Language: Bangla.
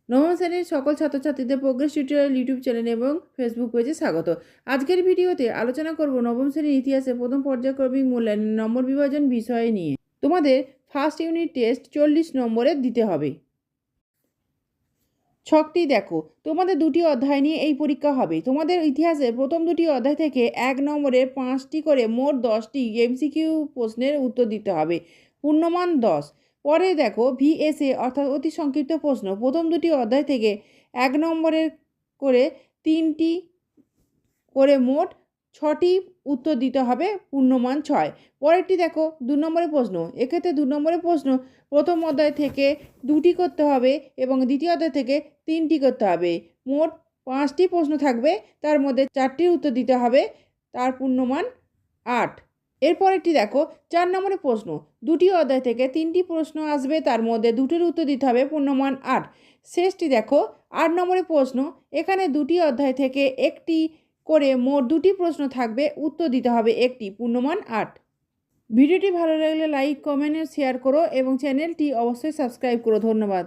নবম শ্রেণীর সকল ছাত্রছাত্রীদের প্রোগ্রেস টিউটোরিয়াল ইউটিউব চ্যানেল এবং ফেসবুক পেজে স্বাগত। আজকের ভিডিওতে আলোচনা করব নবম শ্রেণীর ইতিহাসে প্রথম পর্যায়ক্রমিক মূল্যায়ন নম্বর বিভাজন বিষয় নিয়ে। তোমাদের ফার্স্ট ইউনিট টেস্ট 40 নম্বরের দিতে হবে। ছকটি দেখো, তোমাদের দুটি অধ্যায় নিয়ে এই পরীক্ষা হবে। তোমাদের ইতিহাসের প্রথম দুটি অধ্যায় থেকে 1 নম্বরে 5টি করে মোট 10টি এমসিকিউ প্রশ্নের উত্তর দিতে হবে, পূর্ণমান 10। পরে দেখো ভিএসএ অর্থাৎ অতি সংক্ষিপ্ত প্রশ্ন, প্রথম দুটি অধ্যায় থেকে 1 নম্বরের করে 3টি করে মোট 6টি উত্তর দিতে হবে, পূর্ণমান 6। পরেরটি দেখো 2 নম্বরের প্রশ্ন। এক্ষেত্রে 2 নম্বরের প্রশ্ন প্রথম অধ্যায় থেকে 2টি করতে হবে এবং দ্বিতীয় অধ্যায় থেকে 3টি করতে হবে। মোট 5টি প্রশ্ন থাকবে, তার মধ্যে 4টির উত্তর দিতে হবে, তার পূর্ণমান 8। এরপরেরটি দেখো 4 নম্বরের প্রশ্ন। 2টি অধ্যায় থেকে 3টি প্রশ্ন আসবে, তার মধ্যে 2টির উত্তর দিতে হবে, পূর্ণমান 8। শেষটি দেখো 8 নম্বরের প্রশ্ন। এখানে 2টি অধ্যায় থেকে একটি করে মোট 2টি প্রশ্ন থাকবে, উত্তর দিতে হবে 1টি, পূর্ণমান 8। ভিডিওটি ভালো লাগলে লাইক, কমেন্ট ও শেয়ার করো এবং চ্যানেলটি অবশ্যই সাবস্ক্রাইব করো। ধন্যবাদ।